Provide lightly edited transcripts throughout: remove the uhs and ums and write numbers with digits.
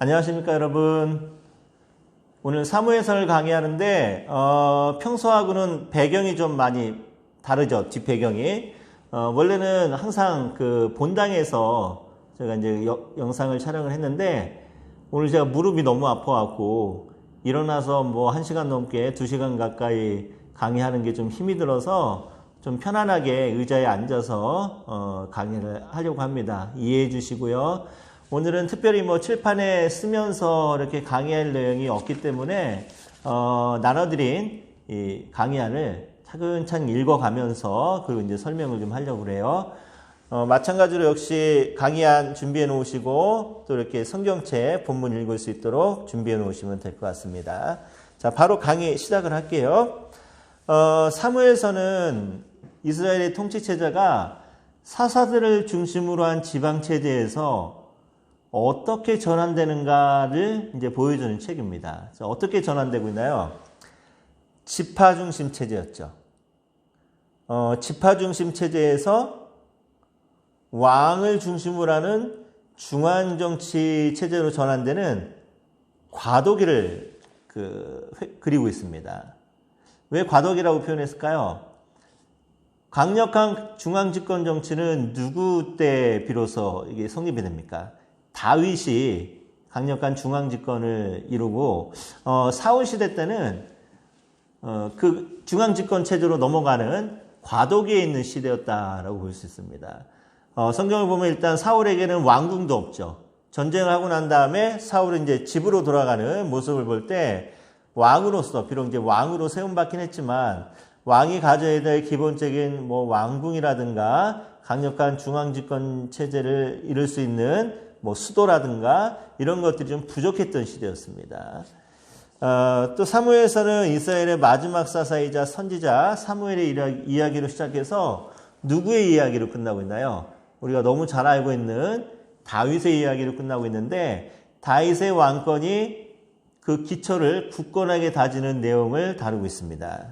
안녕하십니까 여러분. 오늘 사무엘서를 강의하는데 평소하고는 배경이 좀 많이 다르죠. 뒷배경이. 원래는 항상 그 본당에서 제가 이제 영상을 촬영을 했는데 오늘 제가 무릎이 너무 아파갖고 일어나서 뭐 1시간 넘게 2시간 가까이 강의하는 게 좀 힘이 들어서 좀 편안하게 의자에 앉아서 강의를 하려고 합니다. 이해해 주시고요. 오늘은 특별히 뭐 칠판에 쓰면서 이렇게 강의할 내용이 없기 때문에 나눠드린 이 강의안을 차근차근 읽어가면서 그리고 이제 설명을 좀 하려고 그래요. 마찬가지로 역시 강의안 준비해 놓으시고 또 이렇게 성경책 본문 읽을 수 있도록 준비해 놓으시면 될 것 같습니다. 자, 바로 강의 시작을 할게요. 사무엘서는 이스라엘의 통치 체제가 사사들을 중심으로 한 지방 체제에서 어떻게 전환되는가를 이제 보여주는 책입니다. 어떻게 전환되고 있나요? 지파 중심 체제였죠. 지파 중심 체제에서 왕을 중심으로 하는 중앙 정치 체제로 전환되는 과도기를 그리고 있습니다. 왜 과도기라고 표현했을까요? 강력한 중앙 집권 정치는 누구 때 비로소 이게 성립이 됩니까? 다윗이 강력한 중앙 집권을 이루고 사울 시대 때는 그 중앙 집권 체제로 넘어가는 과도기에 있는 시대였다라고 볼 수 있습니다. 성경을 보면 일단 사울에게는 왕궁도 없죠. 전쟁을 하고 난 다음에 사울은 이제 집으로 돌아가는 모습을 볼 때 왕으로서 비록 이제 왕으로 세움받긴 했지만 왕이 가져야 될 기본적인 뭐 왕궁이라든가 강력한 중앙 집권 체제를 이룰 수 있는 뭐 수도라든가 이런 것들이 좀 부족했던 시대였습니다. 또 사무엘서는 이스라엘의 마지막 사사이자 선지자 사무엘의 이야기로 시작해서 누구의 이야기로 끝나고 있나요? 우리가 너무 잘 알고 있는 다윗의 이야기로 끝나고 있는데 다윗의 왕권이 그 기초를 굳건하게 다지는 내용을 다루고 있습니다.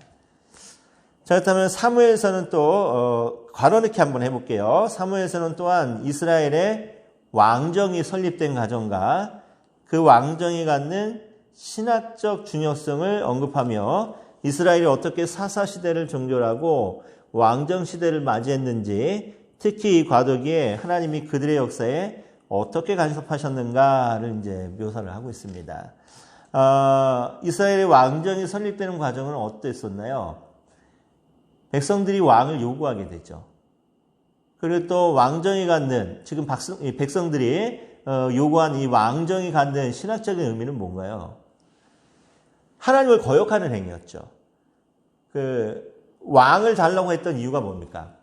자, 그렇다면 사무엘서는 또 괄호넣기 한번 해볼게요. 사무엘서는 또한 이스라엘의 왕정이 설립된 과정과 그 왕정이 갖는 신학적 중요성을 언급하며 이스라엘이 어떻게 사사시대를 종결하고 왕정시대를 맞이했는지 특히 이 과도기에 하나님이 그들의 역사에 어떻게 간섭하셨는가를 이제 묘사를 하고 있습니다. 이스라엘의 왕정이 설립되는 과정은 어땠었나요? 백성들이 왕을 요구하게 되죠. 그리고 또 왕정이 갖는 지금 백성들이 요구한 이 왕정이 갖는 신학적인 의미는 뭔가요? 하나님을 거역하는 행위였죠. 그 왕을 달라고 했던 이유가 뭡니까?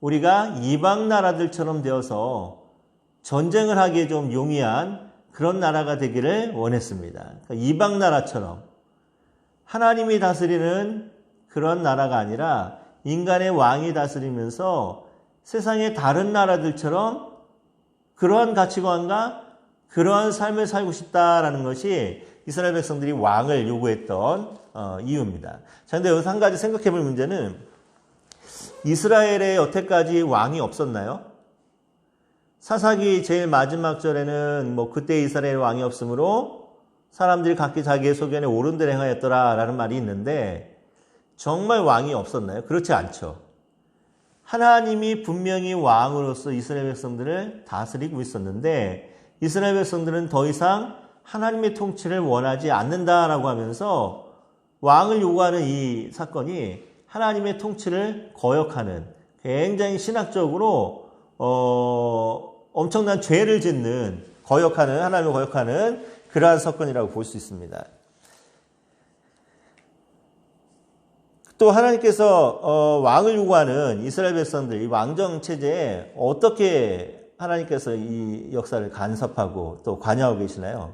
우리가 이방 나라들처럼 되어서 전쟁을 하기에 좀 용이한 그런 나라가 되기를 원했습니다. 그러니까 이방 나라처럼 하나님이 다스리는 그런 나라가 아니라 인간의 왕이 다스리면서 세상의 다른 나라들처럼 그러한 가치관과 그러한 삶을 살고 싶다라는 것이 이스라엘 백성들이 왕을 요구했던 이유입니다. 자, 근데 여기서 한 가지 생각해 볼 문제는 이스라엘에 여태까지 왕이 없었나요? 사사기 제일 마지막 절에는 뭐 그때 이스라엘 왕이 없으므로 사람들이 각기 자기의 소견에 옳은 대로 행하였더라라는 말이 있는데 정말 왕이 없었나요? 그렇지 않죠. 하나님이 분명히 왕으로서 이스라엘 백성들을 다스리고 있었는데 이스라엘 백성들은 더 이상 하나님의 통치를 원하지 않는다라고 하면서 왕을 요구하는 이 사건이 하나님의 통치를 거역하는 굉장히 신학적으로 엄청난 죄를 짓는 하나님을 거역하는 그러한 사건이라고 볼 수 있습니다. 또 하나님께서 왕을 요구하는 이스라엘 백성들 이 왕정 체제에 어떻게 하나님께서 이 역사를 간섭하고 또 관여하고 계시나요?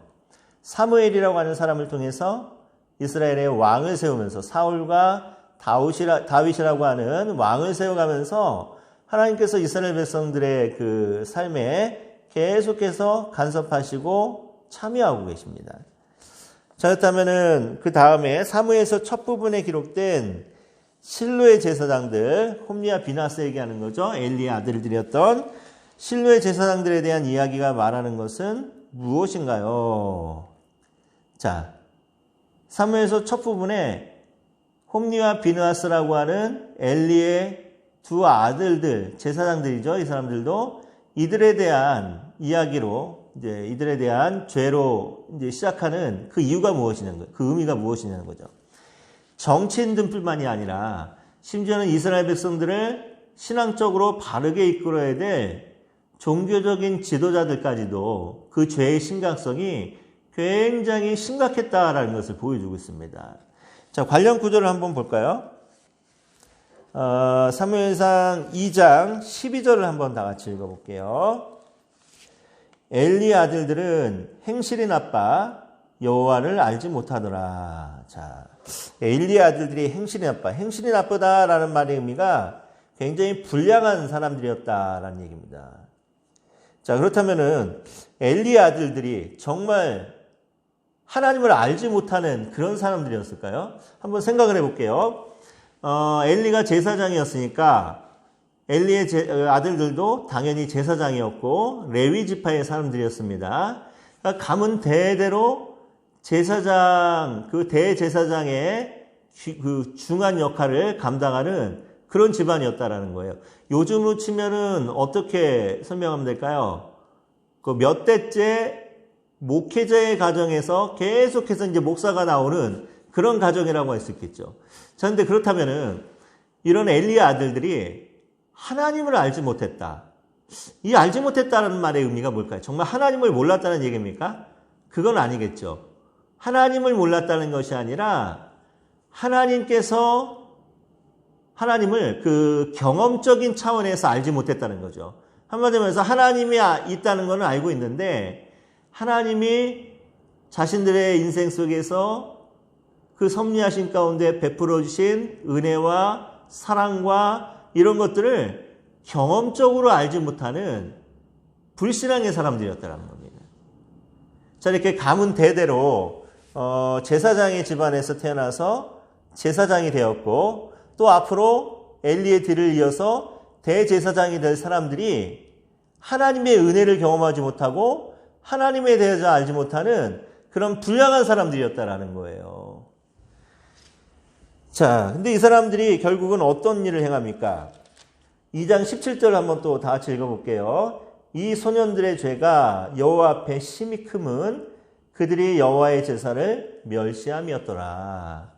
사무엘이라고 하는 사람을 통해서 이스라엘의 왕을 세우면서 사울과 다윗이라고 하는 왕을 세워가면서 하나님께서 이스라엘 백성들의 그 삶에 계속해서 간섭하시고 참여하고 계십니다. 자, 그렇다면은 그 다음에 사무엘서 첫 부분에 기록된 실로의 제사장들, 홈리와 비나스 얘기하는 거죠. 엘리의 아들들이었던 실로의 제사장들에 대한 이야기가 말하는 것은 무엇인가요? 자, 사무엘서 첫 부분에 홈리와 비느하스라고 하는 엘리의 두 아들들, 제사장들이죠. 이 사람들도 이들에 대한 이야기로, 이제 이들에 대한 죄로 이제 시작하는 그 이유가 무엇이냐는 거예요. 그 의미가 무엇이냐는 거죠. 정치인들뿐만이 아니라 심지어는 이스라엘 백성들을 신앙적으로 바르게 이끌어야 될 종교적인 지도자들까지도 그 죄의 심각성이 굉장히 심각했다라는 것을 보여주고 있습니다. 자, 관련 구절을 한번 볼까요? 사무엘상 2장 12절을 한번 다 같이 읽어볼게요. 엘리의 아들들은 행실이 나빠 여호와를 알지 못하더라. 자, 엘리의 아들들이 행실이 나빠. 행실이 나쁘다라는 말의 의미가 굉장히 불량한 사람들이었다라는 얘기입니다. 자, 그렇다면은 엘리의 아들들이 정말 하나님을 알지 못하는 그런 사람들이었을까요? 한번 생각을 해볼게요. 엘리가 제사장이었으니까 엘리의 아들들도 당연히 제사장이었고 레위 지파의 사람들이었습니다. 그러니까 가문 대대로 제사장, 그 대제사장의 그 중한 역할을 감당하는 그런 집안이었다라는 거예요. 요즘으로 치면은 어떻게 설명하면 될까요? 그 몇 대째 목회자의 가정에서 계속해서 이제 목사가 나오는 그런 가정이라고 할 수 있겠죠. 자, 근데 그렇다면은 이런 엘리의 아들들이 하나님을 알지 못했다. 이 알지 못했다는 말의 의미가 뭘까요? 정말 하나님을 몰랐다는 얘기입니까? 그건 아니겠죠. 하나님을 몰랐다는 것이 아니라 하나님께서 하나님을 그 경험적인 차원에서 알지 못했다는 거죠. 한마디로 해서 하나님이 있다는 건 알고 있는데 하나님이 자신들의 인생 속에서 그 섭리하신 가운데 베풀어 주신 은혜와 사랑과 이런 것들을 경험적으로 알지 못하는 불신앙의 사람들이었다는 겁니다. 자, 이렇게 가문 대대로 제사장의 집안에서 태어나서 제사장이 되었고 또 앞으로 엘리의 뒤를 이어서 대제사장이 될 사람들이 하나님의 은혜를 경험하지 못하고 하나님에 대해서 알지 못하는 그런 불량한 사람들이었다라는 거예요. 자, 근데 이 사람들이 결국은 어떤 일을 행합니까? 2장 17절 한번 또 다 같이 읽어볼게요. 이 소년들의 죄가 여호와 앞에 심히 크면 그들이 여호와의 제사를 멸시함이었더라.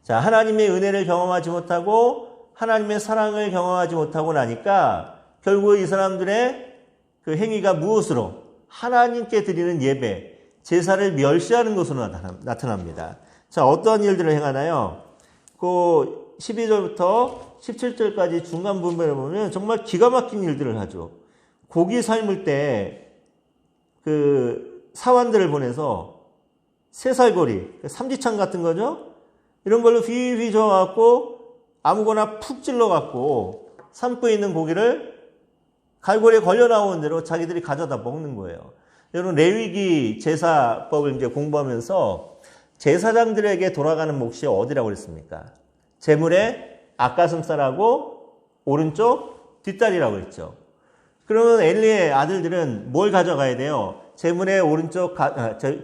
자, 하나님의 은혜를 경험하지 못하고 하나님의 사랑을 경험하지 못하고 나니까 결국 이 사람들의 그 행위가 무엇으로? 하나님께 드리는 예배, 제사를 멸시하는 것으로 나타납니다. 자, 어떤 일들을 행하나요? 그 12절부터 17절까지 중간 부분을 보면 정말 기가 막힌 일들을 하죠. 고기 삶을 때 그 사환들을 보내서 새살거리, 삼지창 같은 거죠? 이런 걸로 휘휘 저어갖고 아무거나 푹 찔러갖고 삶고 있는 고기를 갈고리에 걸려 나오는 대로 자기들이 가져다 먹는 거예요. 여러분, 레위기 제사법을 이제 공부하면서 제사장들에게 돌아가는 몫이 어디라고 그랬습니까? 제물의 앞가슴살하고 오른쪽 뒷다리라고 그랬죠. 그러면 엘리의 아들들은 뭘 가져가야 돼요? 제물의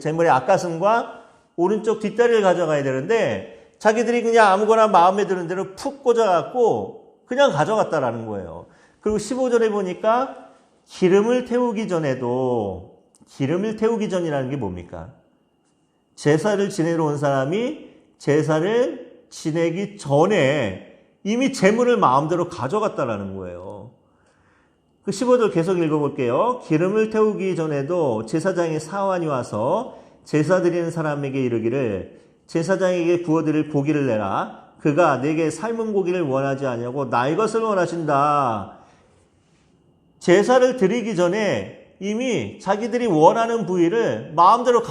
제물의 앞가슴과 오른쪽 뒷다리를 가져가야 되는데 자기들이 그냥 아무거나 마음에 드는 대로 푹 꽂아갖고 그냥 가져갔다라는 거예요. 그리고 15절에 보니까 기름을 태우기 전이라는 게 뭡니까? 제사를 지내러 온 사람이 제사를 지내기 전에 이미 제물을 마음대로 가져갔다라는 거예요. 그 15절 계속 읽어볼게요. 기름을 태우기 전에도 제사장의 사환이 와서 제사 드리는 사람에게 이르기를 제사장에게 구워드릴 고기를 내라. 그가 내게 삶은 고기를 원하지 아니하고 나의 것을 원하신다. 제사를 드리기 전에 이미 자기들이 원하는 부위를 마음대로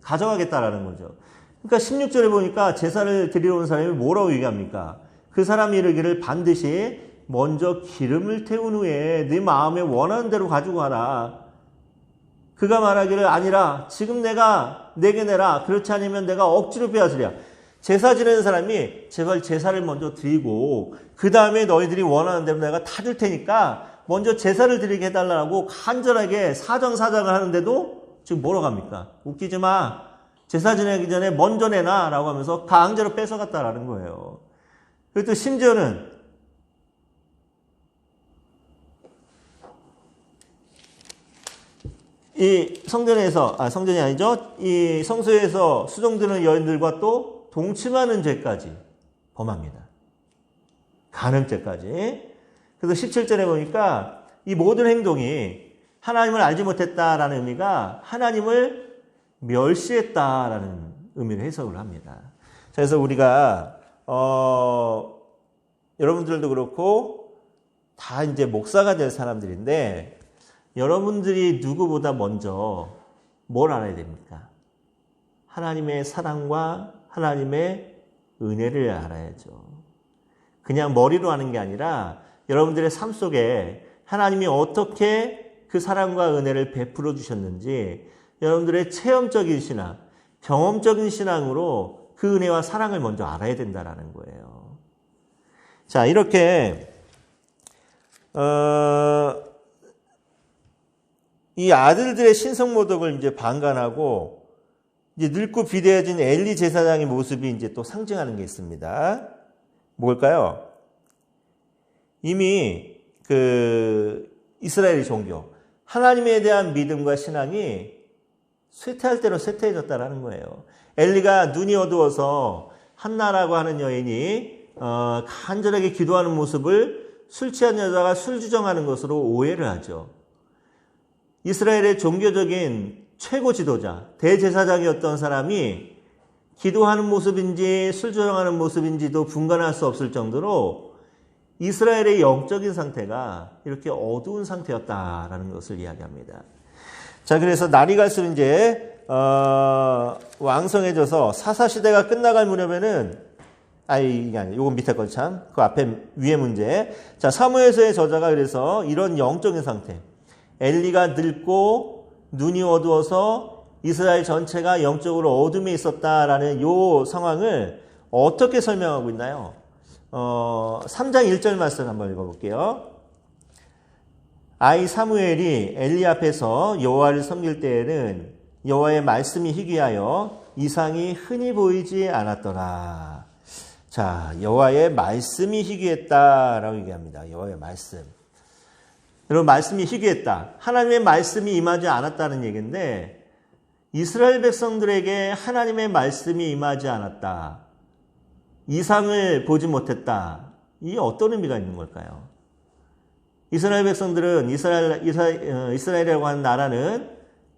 가져가겠다라는 거죠. 그러니까 16절에 보니까 제사를 드리러 온 사람이 뭐라고 얘기합니까? 그 사람이 이르기를 반드시 먼저 기름을 태운 후에 네 마음에 원하는 대로 가지고 가라. 그가 말하기를 아니라 지금 내게 내라. 그렇지 않으면 내가 억지로 빼앗으랴. 제사 지내는 사람이 제발 제사를 먼저 드리고 그 다음에 너희들이 원하는 대로 내가 다 줄 테니까 먼저 제사를 드리게 해달라고 간절하게 사정사정을 하는데도 지금 뭐라고 합니까? 웃기지 마. 제사 지내기 전에 먼저 내놔 라고 하면서 강제로 뺏어갔다라는 거예요. 그리고 또 심지어는 이 성전이 아니죠. 이 성소에서 수종드는 여인들과 또 동침하는 죄까지 범합니다. 간음죄까지. 그래서 17절에 보니까 이 모든 행동이 하나님을 알지 못했다라는 의미가 하나님을 멸시했다라는 의미로 해석을 합니다. 그래서 우리가 여러분들도 그렇고 다 이제 목사가 될 사람들인데 여러분들이 누구보다 먼저 뭘 알아야 됩니까? 하나님의 사랑과 하나님의 은혜를 알아야죠. 그냥 머리로 아는 게 아니라 여러분들의 삶 속에 하나님이 어떻게 그 사랑과 은혜를 베풀어 주셨는지 여러분들의 체험적인 신앙, 경험적인 신앙으로 그 은혜와 사랑을 먼저 알아야 된다라는 거예요. 자, 이렇게 이 아들들의 신성모독을 이제 방관하고 이제 늙고 비대해진 엘리 제사장의 모습이 이제 또 상징하는 게 있습니다. 뭘까요? 이미 그 이스라엘의 종교, 하나님에 대한 믿음과 신앙이 쇠퇴할 대로 쇠퇴해졌다라는 거예요. 엘리가 눈이 어두워서 한나라고 하는 여인이 간절하게 기도하는 모습을 술 취한 여자가 술 주정하는 것으로 오해를 하죠. 이스라엘의 종교적인 최고 지도자, 대제사장이었던 사람이 기도하는 모습인지 술 주정하는 모습인지도 분간할 수 없을 정도로 이스라엘의 영적인 상태가 이렇게 어두운 상태였다라는 것을 이야기합니다. 자, 그래서 날이 갈수록 이제 왕성해져서 사사시대가 끝나갈 무렵에는 이게 아니에요. 요건 밑에 거 참. 그 앞에 위에 문제. 자, 사무엘서의 저자가 그래서 이런 영적인 상태. 엘리가 늙고 눈이 어두워서 이스라엘 전체가 영적으로 어둠에 있었다라는 요 상황을 어떻게 설명하고 있나요? 3장 1절 말씀 한번 읽어볼게요. 아이 사무엘이 엘리 앞에서 여호와를 섬길 때에는 여호와의 말씀이 희귀하여 이상이 흔히 보이지 않았더라. 자, 여호와의 말씀이 희귀했다라고 얘기합니다. 여호와의 말씀. 여러분, 말씀이 희귀했다. 하나님의 말씀이 임하지 않았다는 얘기인데 이스라엘 백성들에게 하나님의 말씀이 임하지 않았다. 이상을 보지 못했다. 이게 어떤 의미가 있는 걸까요? 이스라엘 백성들은 이스라엘이라고 하는 나라는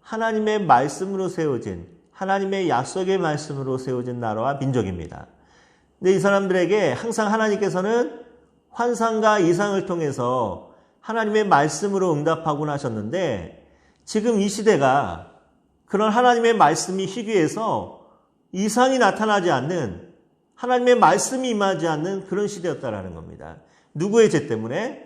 하나님의 말씀으로 세워진 하나님의 약속의 말씀으로 세워진 나라와 민족입니다. 근데 이 사람들에게 항상 하나님께서는 환상과 이상을 통해서 하나님의 말씀으로 응답하곤 하셨는데 지금 이 시대가 그런 하나님의 말씀이 희귀해서 이상이 나타나지 않는 하나님의 말씀이 임하지 않는 그런 시대였다라는 겁니다. 누구의 죄 때문에?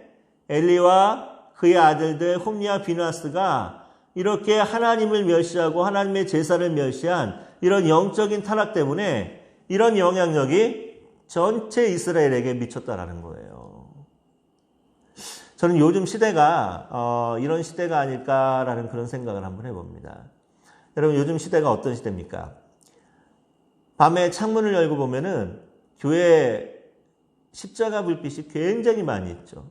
엘리와 그의 아들들 홈리와 비누아스가 이렇게 하나님을 멸시하고 하나님의 제사를 멸시한 이런 영적인 타락 때문에 이런 영향력이 전체 이스라엘에게 미쳤다라는 거예요. 저는 요즘 시대가 이런 시대가 아닐까라는 그런 생각을 한번 해봅니다. 여러분, 요즘 시대가 어떤 시대입니까? 밤에 창문을 열고 보면은 교회 십자가 불빛이 굉장히 많이 있죠.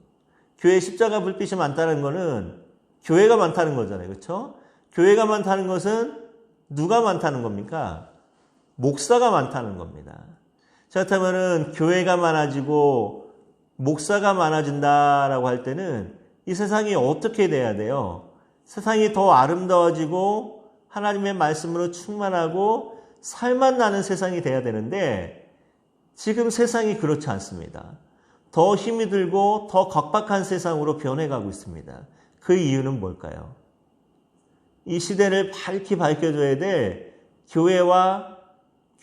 교회 십자가 불빛이 많다는 거는 교회가 많다는 거잖아요. 그렇죠? 교회가 많다는 것은 누가 많다는 겁니까? 목사가 많다는 겁니다. 그렇다면은 교회가 많아지고 목사가 많아진다라고 할 때는 이 세상이 어떻게 돼야 돼요? 세상이 더 아름다워지고 하나님의 말씀으로 충만하고 살만 나는 세상이 돼야 되는데 지금 세상이 그렇지 않습니다. 더 힘이 들고 더 각박한 세상으로 변해가고 있습니다. 그 이유는 뭘까요? 이 시대를 밝히 밝혀줘야 될 교회와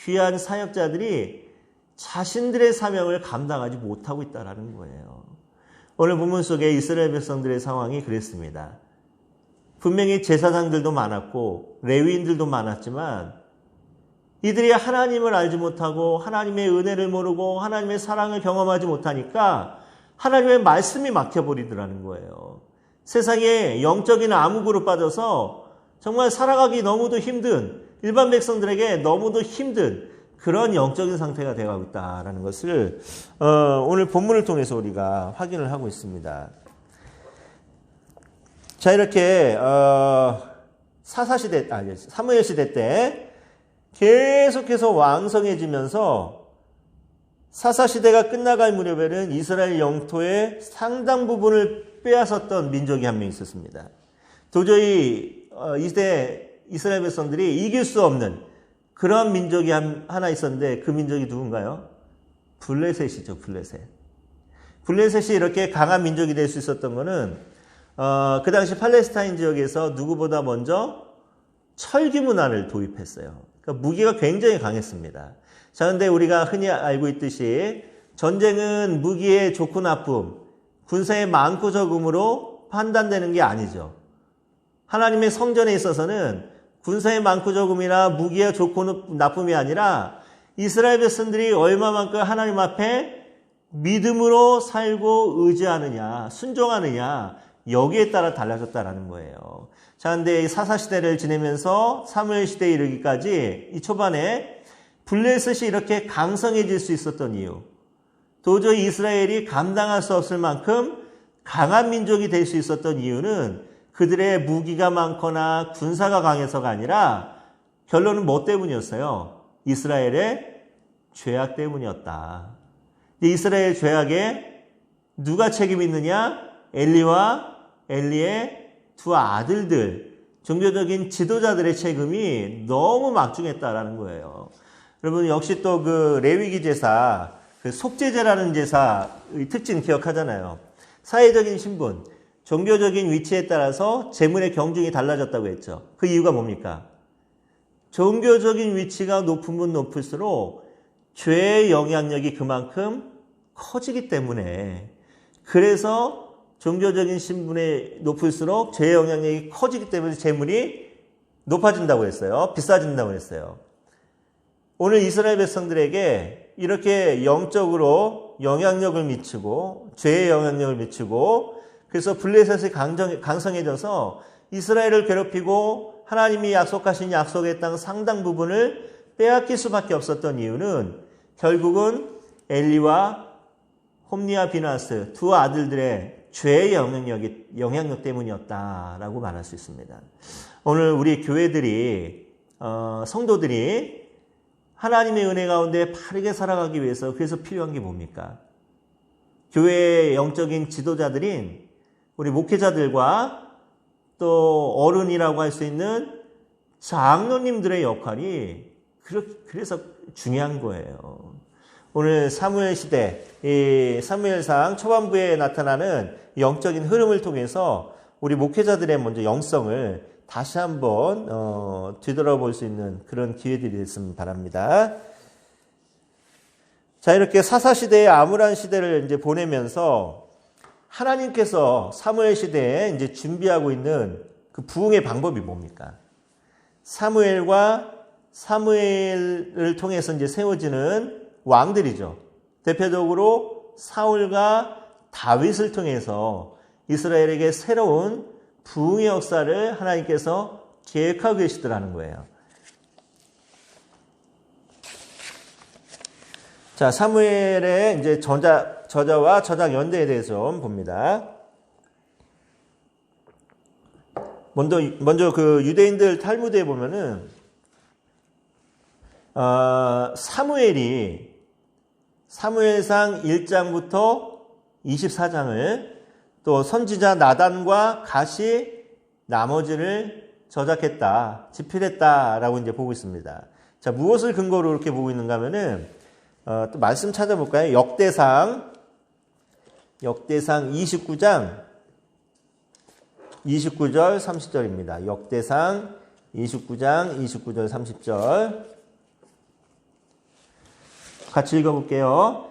귀한 사역자들이 자신들의 사명을 감당하지 못하고 있다는 거예요. 오늘 본문 속에 이스라엘 백성들의 상황이 그랬습니다. 분명히 제사장들도 많았고 레위인들도 많았지만 이들이 하나님을 알지 못하고 하나님의 은혜를 모르고 하나님의 사랑을 경험하지 못하니까 하나님의 말씀이 막혀버리더라는 거예요. 세상에 영적인 암흑으로 빠져서 정말 살아가기 너무도 힘든, 일반 백성들에게 너무도 힘든 그런 영적인 상태가 되어가고 있다는 것을 오늘 본문을 통해서 우리가 확인을 하고 있습니다. 자, 이렇게 사무엘 시대 때 계속해서 왕성해지면서 사사시대가 끝나갈 무렵에는 이스라엘 영토의 상당 부분을 빼앗았던 민족이 한 명 있었습니다. 도저히 이때 이스라엘 백성들이 이길 수 없는 그런 민족이 하나 있었는데 그 민족이 누군가요? 블레셋이죠. 블레셋이 이렇게 강한 민족이 될 수 있었던 것은 그 당시 팔레스타인 지역에서 누구보다 먼저 철기 문화를 도입했어요. 그러니까 무기가 굉장히 강했습니다. 자, 근데 우리가 흔히 알고 있듯이 전쟁은 무기의 좋고 나쁨, 군사의 많고 적음으로 판단되는 게 아니죠. 하나님의 성전에 있어서는 군사의 많고 적음이나 무기의 좋고 나쁨이 아니라 이스라엘 백성들이 얼마만큼 하나님 앞에 믿음으로 살고 의지하느냐, 순종하느냐, 여기에 따라 달라졌다라는 거예요. 자, 근데 사사시대를 지내면서 사무엘 시대에 이르기까지 이 초반에 블레셋이 이렇게 강성해질 수 있었던 이유, 도저히 이스라엘이 감당할 수 없을 만큼 강한 민족이 될 수 있었던 이유는 그들의 무기가 많거나 군사가 강해서가 아니라 결론은 뭐 때문이었어요? 이스라엘의 죄악 때문이었다. 이스라엘 죄악에 누가 책임 있느냐? 엘리와 엘리의 두 아들들, 종교적인 지도자들의 책임이 너무 막중했다라는 거예요. 여러분 역시 또 그 레위기 제사, 그 속죄제라는 제사의 특징 기억하잖아요. 사회적인 신분, 종교적인 위치에 따라서 재물의 경중이 달라졌다고 했죠. 그 이유가 뭡니까? 종교적인 위치가 높으면 높을수록 죄의 영향력이 그만큼 커지기 때문에, 그래서 종교적인 신분이 높을수록 죄의 영향력이 커지기 때문에 재물이 높아진다고 했어요. 비싸진다고 했어요. 오늘 이스라엘 백성들에게 이렇게 영적으로 영향력을 미치고 죄의 영향력을 미치고, 그래서 블레셋이 강성해져서 이스라엘을 괴롭히고 하나님이 약속하신 약속의 땅 상당 부분을 빼앗길 수밖에 없었던 이유는 결국은 엘리와 홈니와 비나스 두 아들들의 죄의 영향력 때문이었다라고 말할 수 있습니다. 오늘 우리 교회들이 성도들이 하나님의 은혜 가운데 바르게 살아가기 위해서 그래서 필요한 게 뭡니까? 교회의 영적인 지도자들인 우리 목회자들과 또 어른이라고 할 수 있는 장로님들의 역할이 그래서 중요한 거예요. 오늘 사무엘 시대, 이 사무엘상 초반부에 나타나는 영적인 흐름을 통해서 우리 목회자들의 먼저 영성을 다시 한번 뒤돌아볼 수 있는 그런 기회들이 됐으면 바랍니다. 자, 이렇게 사사시대의 암울한 시대를 이제 보내면서 하나님께서 사무엘 시대에 이제 준비하고 있는 그 부흥의 방법이 뭡니까? 사무엘과 사무엘을 통해서 이제 세워지는 왕들이죠. 대표적으로 사울과 다윗을 통해서 이스라엘에게 새로운 부흥의 역사를 하나님께서 계획하고 계시더라는 거예요. 자, 사무엘의 이제 저자와 저작 연대에 대해서 좀 봅니다. 먼저 그 유대인들 탈무드에 보면은 사무엘상 1장부터 24장을 또 선지자 나단과 갓이 나머지를 저작했다, 집필했다라고 이제 보고 있습니다. 자, 무엇을 근거로 이렇게 보고 있는가 하면은 또 말씀 찾아볼까요? 역대상 29장 29절 30절입니다. 역대상 29장 29절 30절 같이 읽어볼게요.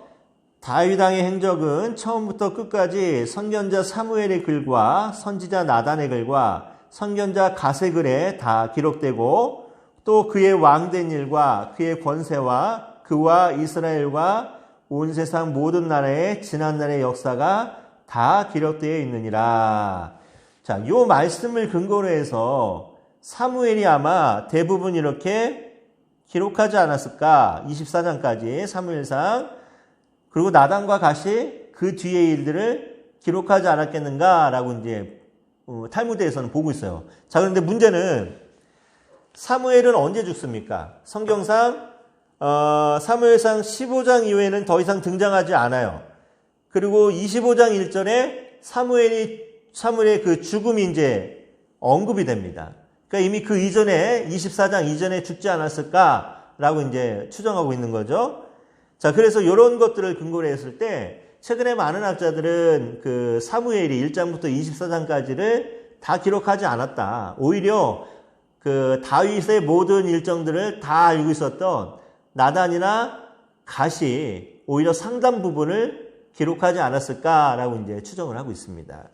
다윗 왕의 행적은 처음부터 끝까지 선견자 사무엘의 글과 선지자 나단의 글과 선견자 갓의 글에 다 기록되고, 또 그의 왕된 일과 그의 권세와 그와 이스라엘과 온 세상 모든 나라의 지난날의 역사가 다 기록되어 있느니라. 자, 요 말씀을 근거로 해서 사무엘이 아마 대부분 이렇게 기록하지 않았을까? 24장까지 사무엘상. 그리고 나단과 갓이 그 뒤의 일들을 기록하지 않았겠는가라고 이제 탈무드에서는 보고 있어요. 자, 그런데 문제는 사무엘은 언제 죽습니까? 성경상 사무엘상 15장 이후에는 더 이상 등장하지 않아요. 그리고 25장 1절에 사무엘의 그 죽음이 이제 언급이 됩니다. 그러니까 이미 그 이전에 24장 이전에 죽지 않았을까라고 이제 추정하고 있는 거죠. 자, 그래서 이런 것들을 근거로 했을 때 최근에 많은 학자들은 그 사무엘이 1장부터 24장까지를 다 기록하지 않았다. 오히려 그 다윗의 모든 일정들을 다 알고 있었던 나단이나 갓이 오히려 상당 부분을 기록하지 않았을까라고 이제 추정을 하고 있습니다.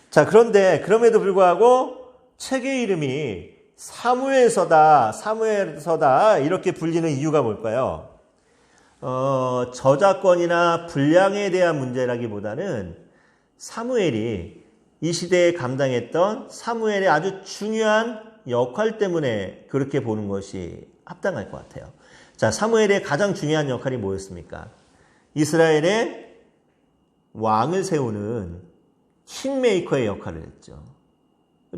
자, 그런데 그럼에도 불구하고 책의 이름이 사무엘서다 이렇게 불리는 이유가 뭘까요? 저작권이나 분량에 대한 문제라기보다는 사무엘이 이 시대에 감당했던 사무엘의 아주 중요한 역할 때문에 그렇게 보는 것이 합당할 것 같아요. 자, 사무엘의 가장 중요한 역할이 뭐였습니까? 이스라엘의 왕을 세우는 킹메이커의 역할을 했죠.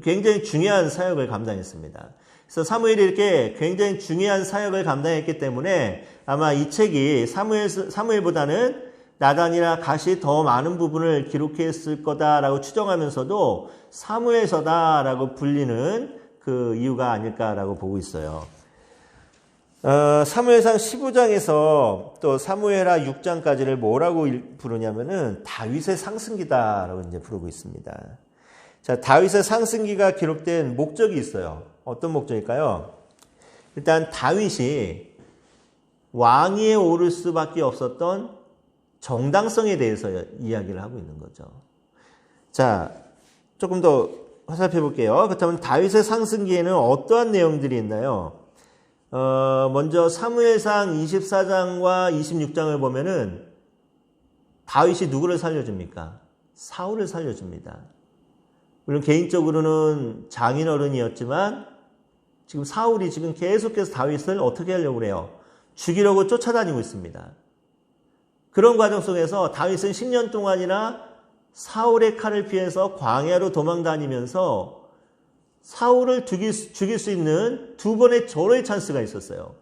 굉장히 중요한 사역을 감당했습니다. 그래서 사무엘이 이렇게 굉장히 중요한 사역을 감당했기 때문에 아마 이 책이 사무엘보다는 나단이나 갓이 더 많은 부분을 기록했을 거다라고 추정하면서도 사무엘서다라고 불리는 그 이유가 아닐까라고 보고 있어요. 사무엘상 15장에서 또 사무엘하 6장까지를 뭐라고 부르냐면은 다윗의 상승기다라고 이제 부르고 있습니다. 자, 다윗의 상승기가 기록된 목적이 있어요. 어떤 목적일까요? 일단 다윗이 왕위에 오를 수밖에 없었던 정당성에 대해서 이야기를 하고 있는 거죠. 자, 조금 더 화살펴 볼게요. 그렇다면 다윗의 상승기에는 어떠한 내용들이 있나요? 먼저 사무엘상 24장과 26장을 보면은 다윗이 누구를 살려줍니까? 사울을 살려줍니다. 물론 개인적으로는 장인어른이었지만 지금 사울이 지금 계속해서 다윗을 어떻게 하려고 그래요? 죽이려고 쫓아다니고 있습니다. 그런 과정 속에서 다윗은 10년 동안이나 사울의 칼을 피해서 광야로 도망다니면서 사울을 죽일 수 있는 두 번의 절호의 찬스가 있었어요.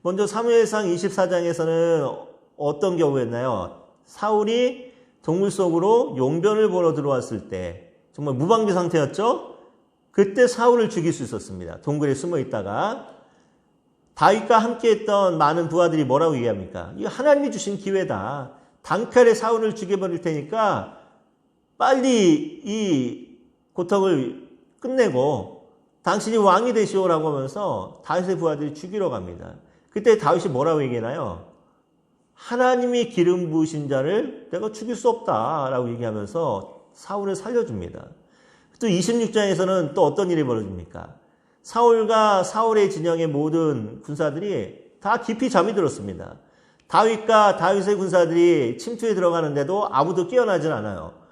먼저 사무엘상 24장에서는 어떤 경우였나요? 사울이 동굴 속으로 용변을 보러 들어왔을 때 정말 무방비 상태였죠? 그때 사울을 죽일 수 있었습니다. 동굴에 숨어 있다가 다윗과 함께했던 많은 부하들이 뭐라고 얘기합니까? 이거 하나님이 주신 기회다. 단칼에 사울을 죽여버릴 테니까 빨리 이 고통을 끝내고 당신이 왕이 되시오라고 하면서 다윗의 부하들이 죽이러 갑니다. 그때 다윗이 뭐라고 얘기하나요? 하나님이 기름 부으신 자를 내가 죽일 수 없다라고 얘기하면서 사울을 살려줍니다. 또 26장에서는 또 어떤 일이 벌어집니까? 사울과 사울의 진영의 모든 군사들이 다 깊이 잠이 들었습니다. 다윗과 다윗의 군사들이 침투에 들어가는데도 아무도 깨어나질 않아요.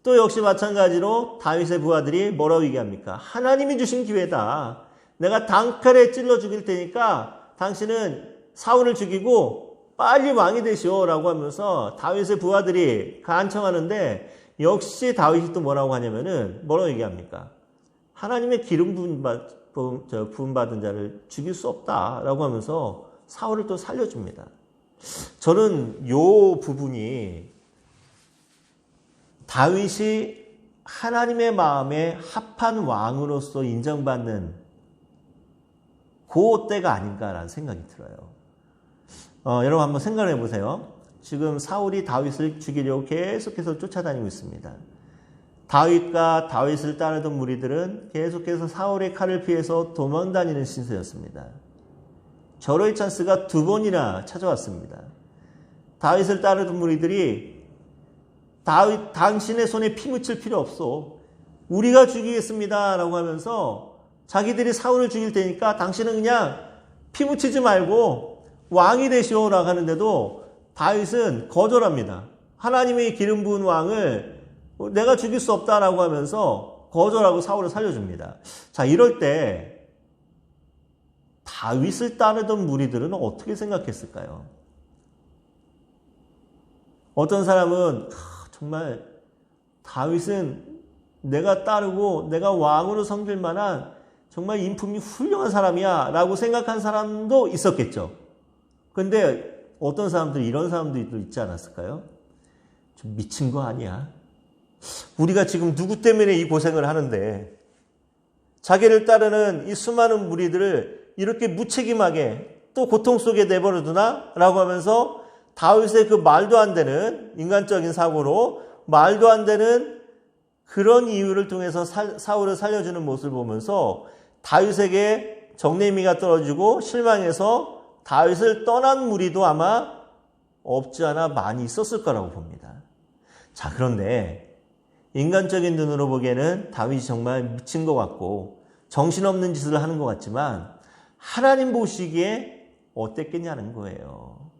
또 역시 마찬가지로 다윗의 부하들이 뭐라고 얘기합니까? 하나님이 주신 기회다. 내가 단칼에 찔러 죽일 테니까 당신은 사울을 죽이고 빨리 왕이 되시오라고 하면서 다윗의 부하들이 간청하는데 역시 다윗이 또 뭐라고 하냐면은 뭐라고 얘기합니까? 하나님의 기름 부음받은 자를 죽일 수 없다라고 하면서 사울을 또 살려줍니다. 저는 요 부분이 다윗이 하나님의 마음에 합한 왕으로서 인정받는 그 때가 아닌가라는 생각이 들어요. 여러분 한번 생각해 보세요. 지금 사울이 다윗을 죽이려고 계속해서 쫓아다니고 있습니다. 다윗과 다윗을 따르던 무리들은 계속해서 사울의 칼을 피해서 도망다니는 신세였습니다. 절호의 찬스가 두 번이나 찾아왔습니다. 다윗을 따르던 무리들이 다윗 당신의 손에 피 묻힐 필요 없어. 우리가 죽이겠습니다 라고 하면서 자기들이 사울을 죽일 테니까 당신은 그냥 피 묻히지 말고 왕이 되시오라고 하는데도 다윗은 거절합니다. 하나님의 기름 부은 왕을 내가 죽일 수 없다라고 하면서 거절하고 사울을 살려줍니다. 자, 이럴 때 다윗을 따르던 무리들은 어떻게 생각했을까요? 어떤 사람은 정말 다윗은 내가 따르고 내가 왕으로 섬길 만한 정말 인품이 훌륭한 사람이야 라고 생각한 사람도 있었겠죠. 그런데 어떤 사람들, 이런 사람들도 있지 않았을까요? 좀 미친 거 아니야? 우리가 지금 누구 때문에 이 고생을 하는데 자기를 따르는 이 수많은 무리들을 이렇게 무책임하게 또 고통 속에 내버려두나? 라고 하면서 다윗의 그 말도 안 되는 인간적인 사고로 말도 안 되는 그런 이유를 통해서 사울을 살려주는 모습을 보면서 다윗에게 정내미가 떨어지고 실망해서 다윗을 떠난 무리도 아마 없지 않아 많이 있었을 거라고 봅니다. 자, 그런데 인간적인 눈으로 보기에는 다윗이 정말 미친 것 같고 정신없는 짓을 하는 것 같지만 하나님 보시기에 어땠겠냐는 거예요.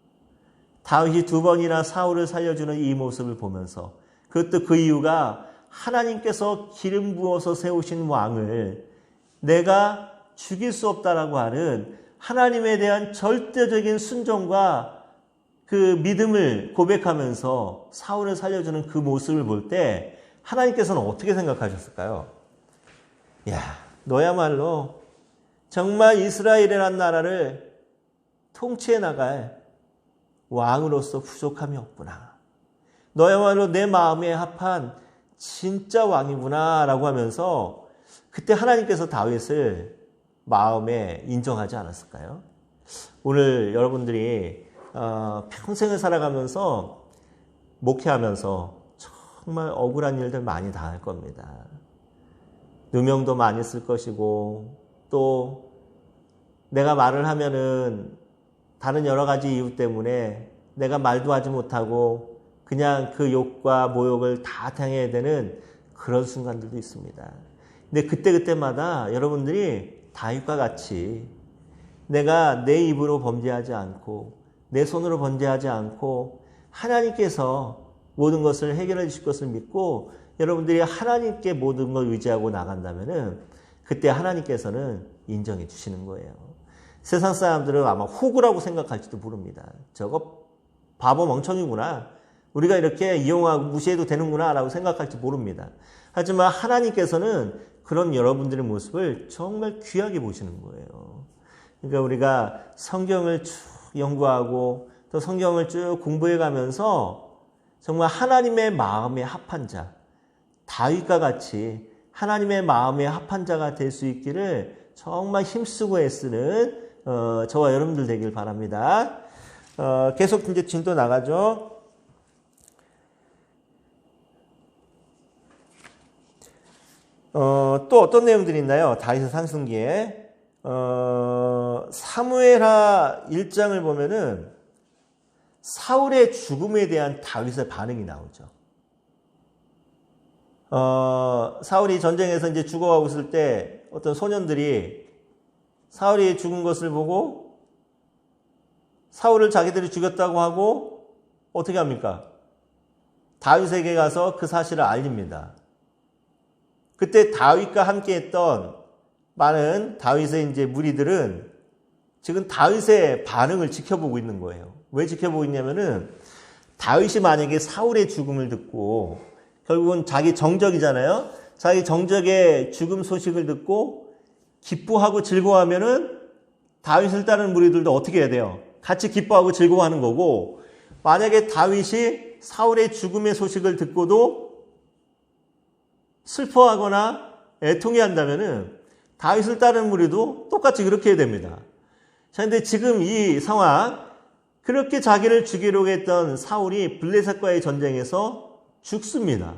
다윗이 2번이나 사울을 살려주는 이 모습을 보면서, 그것도 그 이유가 하나님께서 기름 부어서 세우신 왕을 내가 죽일 수 없다라고 하는 하나님에 대한 절대적인 순종과 그 믿음을 고백하면서 사울을 살려주는 그 모습을 볼 때 하나님께서는 어떻게 생각하셨을까요? 야, 너야말로 정말 이스라엘이라는 나라를 통치해 나갈 왕으로서 부족함이 없구나. 너야말로 내 마음에 합한 진짜 왕이구나 라고 하면서 그때 하나님께서 다윗을 마음에 인정하지 않았을까요? 오늘 여러분들이 평생을 살아가면서 목회하면서 정말 억울한 일들 많이 당할 겁니다. 누명도 많이 쓸 것이고 또 내가 말을 하면은 다른 여러 가지 이유 때문에 내가 말도 하지 못하고 그냥 그 욕과 모욕을 다 당해야 되는 그런 순간들도 있습니다. 근데 그때마다 여러분들이 다윗과 같이 내가 내 입으로 범죄하지 않고 내 손으로 범죄하지 않고 하나님께서 모든 것을 해결해 주실 것을 믿고 여러분들이 하나님께 모든 걸 의지하고 나간다면은 그때 하나님께서는 인정해 주시는 거예요. 세상 사람들은 아마 호구라고 생각할지도 모릅니다. 저거 바보 멍청이구나. 우리가 이렇게 이용하고 무시해도 되는구나 라고 생각할지 모릅니다. 하지만 하나님께서는 그런 여러분들의 모습을 정말 귀하게 보시는 거예요. 그러니까 우리가 성경을 쭉 연구하고 또 성경을 쭉 공부해 가면서 정말 하나님의 마음에 합한 자, 다윗과 같이 하나님의 마음에 합한 자가 될 수 있기를 정말 힘쓰고 애쓰는 저와 여러분들 되길 바랍니다. 계속 이제 진도 나가죠. 또 어떤 내용들이 있나요? 다윗의 상승기에 사무엘하 1장을 보면은 사울의 죽음에 대한 다윗의 반응이 나오죠. 사울이 전쟁에서 이제 죽어가고 있을 때 어떤 소년들이 사울이 죽은 것을 보고 사울을 자기들이 죽였다고 하고 어떻게 합니까? 다윗에게 가서 그 사실을 알립니다. 그때 다윗과 함께 했던 많은 다윗의 이제 무리들은 지금 다윗의 반응을 지켜보고 있는 거예요. 왜 지켜보고 있냐면은 다윗이 만약에 사울의 죽음을 듣고 결국은 자기 정적이잖아요. 자기 정적의 죽음 소식을 듣고 기뻐하고 즐거워하면은 다윗을 따르는 무리들도 어떻게 해야 돼요? 같이 기뻐하고 즐거워하는 거고, 만약에 다윗이 사울의 죽음의 소식을 듣고도 슬퍼하거나 애통해한다면은 다윗을 따르는 무리도 똑같이 그렇게 해야 됩니다. 자, 근데 지금 이 상황, 그렇게 자기를 죽이려고 했던 사울이 블레셋과의 전쟁에서 죽습니다.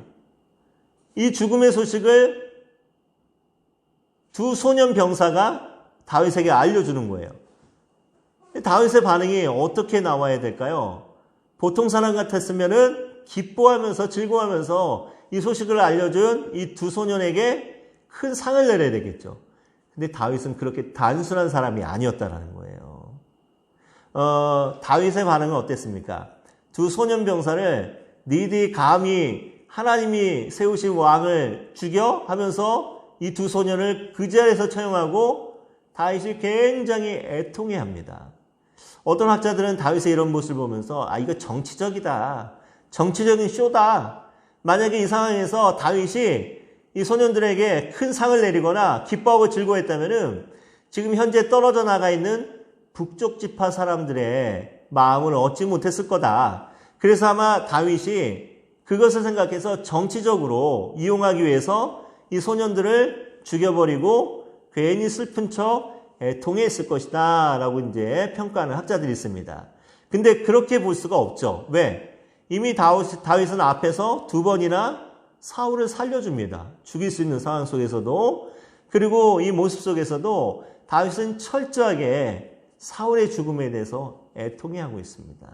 이 죽음의 소식을 두 소년 병사가 다윗에게 알려주는 거예요. 다윗의 반응이 어떻게 나와야 될까요? 보통 사람 같았으면은 기뻐하면서 즐거워하면서 이 소식을 알려준 이 두 소년에게 큰 상을 내려야 되겠죠. 근데 다윗은 그렇게 단순한 사람이 아니었다라는 거예요. 다윗의 반응은 어땠습니까? 두 소년 병사를 니들이 감히 하나님이 세우신 왕을 죽여 하면서 이 두 소년을 그 자리에서 처형하고 다윗이 굉장히 애통해합니다. 어떤 학자들은 다윗의 이런 모습을 보면서 이거 정치적이다. 정치적인 쇼다. 만약에 이 상황에서 다윗이 이 소년들에게 큰 상을 내리거나 기뻐하고 즐거워했다면은 지금 현재 떨어져 나가 있는 북쪽 지파 사람들의 마음을 얻지 못했을 거다. 그래서 아마 다윗이 그것을 생각해서 정치적으로 이용하기 위해서 이 소년들을 죽여버리고 괜히 슬픈 척 애통해했을 것이다 라고 이제 평가하는 학자들이 있습니다. 근데 그렇게 볼 수가 없죠. 왜? 이미 다윗은 앞에서 두 번이나 사울을 살려줍니다. 죽일 수 있는 상황 속에서도. 그리고 이 모습 속에서도 다윗은 철저하게 사울의 죽음에 대해서 애통해하고 있습니다.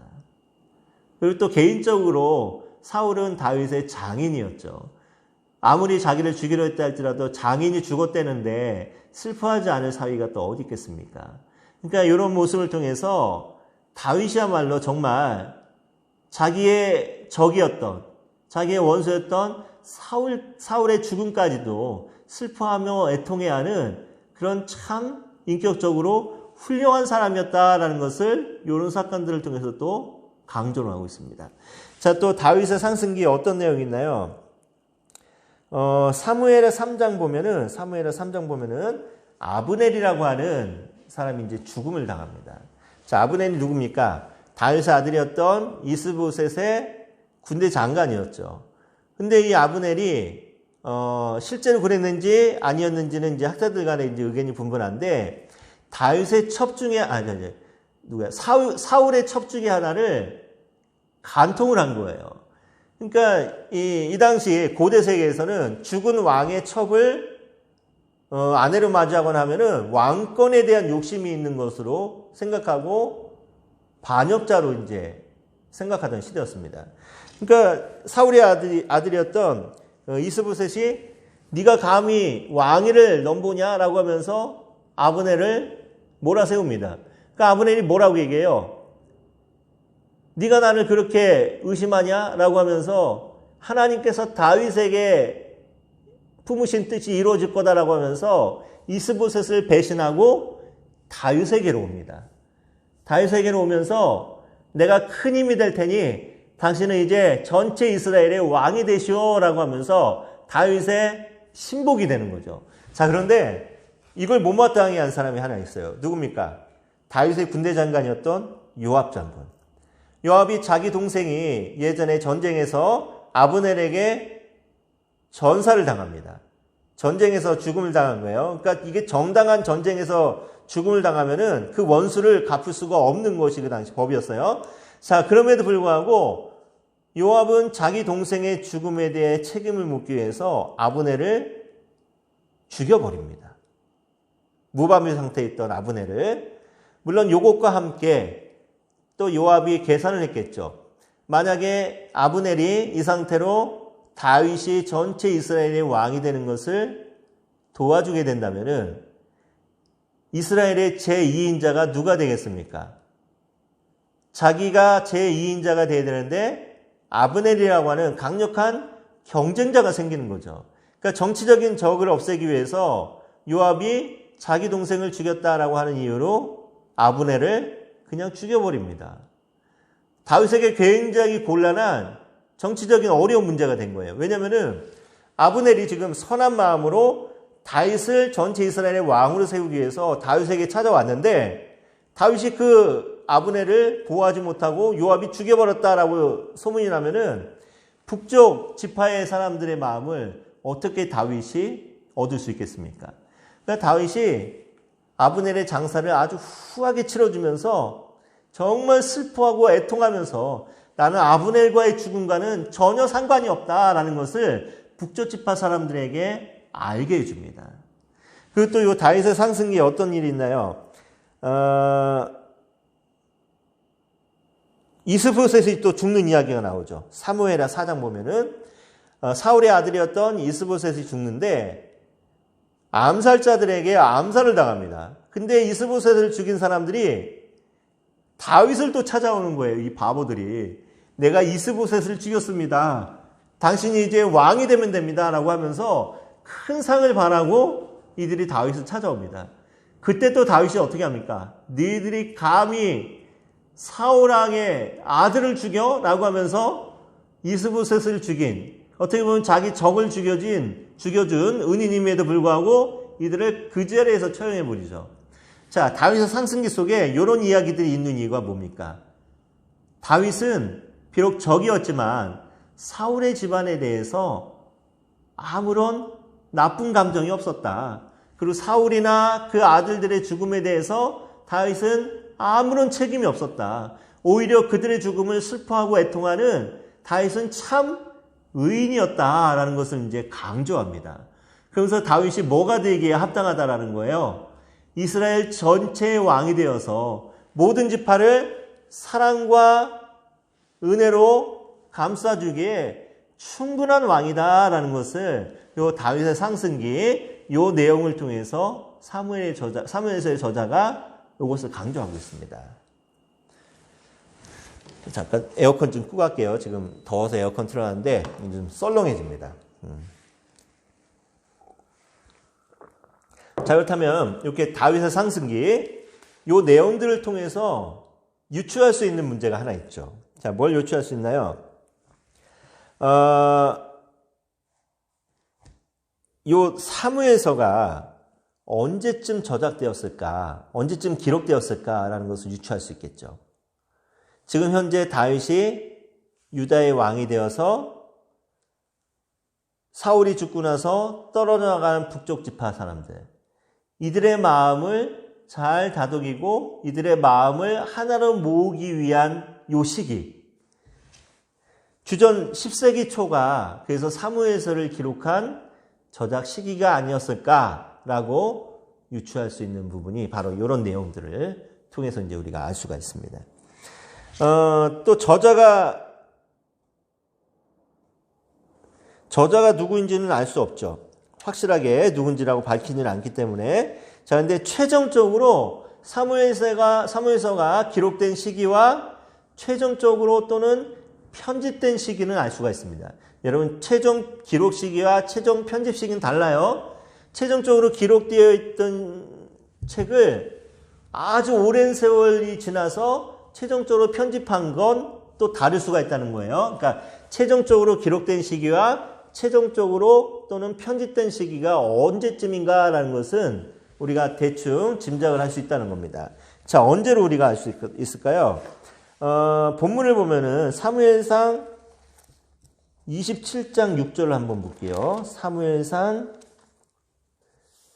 그리고 또 개인적으로 사울은 다윗의 장인이었죠. 아무리 자기를 죽이려 했다 할지라도 장인이 죽었다는데 슬퍼하지 않을 사위가 또 어디 있겠습니까? 그러니까 이런 모습을 통해서 다윗이야말로 정말 자기의 적이었던, 자기의 원수였던 사울의 죽음까지도 슬퍼하며 애통해하는 그런 참 인격적으로 훌륭한 사람이었다라는 것을 이런 사건들을 통해서 또 강조를 하고 있습니다. 자, 또 다윗의 상승기에 어떤 내용이 있나요? 사무엘의 3장 보면은 아브넬이라고 하는 사람이 이제 죽음을 당합니다. 자, 아브넬이 누굽니까? 다윗의 아들이었던 이스보셋의 군대 장관이었죠. 근데 이 아브넬이 실제로 그랬는지 아니었는지는 이제 학자들 간에 이제 의견이 분분한데 다윗의 첩 중에 사울의 첩 중에 하나를 간통을 한 거예요. 그러니까 이 당시 고대 세계에서는 죽은 왕의 첩을 아내로 맞이하거나 하면은 왕권에 대한 욕심이 있는 것으로 생각하고 반역자로 이제 생각하던 시대였습니다. 그러니까 사울의 아들이었던 이스보셋이 네가 감히 왕위를 넘보냐라고 하면서 아브넬을 몰아세웁니다. 그러니까 아브넬이 뭐라고 얘기해요? 네가 나를 그렇게 의심하냐라고 하면서 하나님께서 다윗에게 품으신 뜻이 이루어질 거다라고 하면서 이스보셋을 배신하고 다윗에게로 옵니다. 다윗에게로 오면서 내가 큰 힘이 될 테니 당신은 이제 전체 이스라엘의 왕이 되시오라고 하면서 다윗의 신복이 되는 거죠. 자, 그런데 이걸 못마땅해 한 사람이 하나 있어요. 누굽니까? 다윗의 군대 장관이었던 요압 장군. 요압이 자기 동생이 예전에 전쟁에서 아브넬에게 전사를 당합니다. 전쟁에서 죽음을 당한 거예요. 그러니까 이게 정당한 전쟁에서 죽음을 당하면은 그 원수를 갚을 수가 없는 것이 그 당시 법이었어요. 자, 그럼에도 불구하고 요압은 자기 동생의 죽음에 대해 책임을 묻기 위해서 아브넬을 죽여버립니다. 무방비 상태에 있던 아브넬을. 물론 요것과 함께 또 요압이 계산을 했겠죠. 만약에 아브넬이 이 상태로 다윗이 전체 이스라엘의 왕이 되는 것을 도와주게 된다면은 이스라엘의 제2인자가 누가 되겠습니까? 자기가 제2인자가 돼야 되는데 아브넬이라고 하는 강력한 경쟁자가 생기는 거죠. 그러니까 정치적인 적을 없애기 위해서 요압이 자기 동생을 죽였다라고 하는 이유로 아브넬을 그냥 죽여버립니다. 다윗에게 굉장히 곤란한 정치적인 어려운 문제가 된 거예요. 왜냐하면은 아브넬이 지금 선한 마음으로 다윗을 전체 이스라엘의 왕으로 세우기 위해서 다윗에게 찾아왔는데 다윗이 그 아브넬을 보호하지 못하고 요압이 죽여버렸다라고 소문이 나면은 북쪽 지파의 사람들의 마음을 어떻게 다윗이 얻을 수 있겠습니까? 그러니까 다윗이 아브넬의 장사를 아주 후하게 치러주면서 정말 슬퍼하고 애통하면서 나는 아브넬과의 죽음과는 전혀 상관이 없다라는 것을 북쪽 지파 사람들에게 알게 해줍니다. 그리고 또 이 다윗의 상승기에 어떤 일이 있나요? 이스보셋이 또 죽는 이야기가 나오죠. 사무엘하 4장 보면은 사울의 아들이었던 이스보셋이 죽는데 암살자들에게 암살을 당합니다. 근데 이스보셋을 죽인 사람들이 다윗을 또 찾아오는 거예요. 이 바보들이. 내가 이스보셋을 죽였습니다. 당신이 이제 왕이 되면 됩니다. 라고 하면서 큰 상을 바라고 이들이 다윗을 찾아옵니다. 그때 또 다윗이 어떻게 합니까? 너희들이 감히 사울왕의 아들을 죽여? 라고 하면서 이스보셋을 죽인, 어떻게 보면 자기 적을 죽여준 은인임에도 불구하고 이들을 그 자리에서 처형해버리죠. 자, 다윗의 상승기 속에 이런 이야기들이 있는 이유가 뭡니까? 다윗은 비록 적이었지만 사울의 집안에 대해서 아무런 나쁜 감정이 없었다. 그리고 사울이나 그 아들들의 죽음에 대해서 다윗은 아무런 책임이 없었다. 오히려 그들의 죽음을 슬퍼하고 애통하는 다윗은 참 의인이었다라는 것을 이제 강조합니다. 그러면서 다윗이 뭐가 되기에 합당하다라는 거예요. 이스라엘 전체의 왕이 되어서 모든 지파를 사랑과 은혜로 감싸주기에 충분한 왕이다라는 것을 요 다윗의 상승기 요 내용을 통해서 사무엘서의 저자가 이것을 강조하고 있습니다. 잠깐 에어컨 좀 끄고 갈게요. 지금 더워서 에어컨 틀어놨는데 좀 썰렁해집니다. 자, 그렇다면 이렇게 다윗의 상승기 요 내용들을 통해서 유추할 수 있는 문제가 하나 있죠. 자, 뭘 유추할 수 있나요? 요 사무엘서가 언제쯤 저작되었을까? 언제쯤 기록되었을까라는 것을 유추할 수 있겠죠. 지금 현재 다윗이 유다의 왕이 되어서 사울이 죽고 나서 떨어져 나가는 북쪽 지파 사람들, 이들의 마음을 잘 다독이고 이들의 마음을 하나로 모으기 위한 요 시기, 주전 10세기 초가 그래서 사무엘서를 기록한 저작 시기가 아니었을까라고 유추할 수 있는 부분이 바로 이런 내용들을 통해서 이제 우리가 알 수가 있습니다. 또 저자가 누구인지는 알 수 없죠. 확실하게 누군지라고 밝히지는 않기 때문에. 자, 근데 최종적으로 사무엘서가 기록된 시기와 최종적으로 또는 편집된 시기는 알 수가 있습니다. 여러분, 최종 기록 시기와 최종 편집 시기는 달라요. 최종적으로 기록되어 있던 책을 아주 오랜 세월이 지나서 최종적으로 편집한 건 또 다를 수가 있다는 거예요. 그러니까 최종적으로 기록된 시기와 최종적으로 또는 편집된 시기가 언제쯤인가라는 것은 우리가 대충 짐작을 할 수 있다는 겁니다. 자, 언제로 우리가 알 수 있을까요? 본문을 보면은 사무엘상 27장 6절을 한번 볼게요. 사무엘상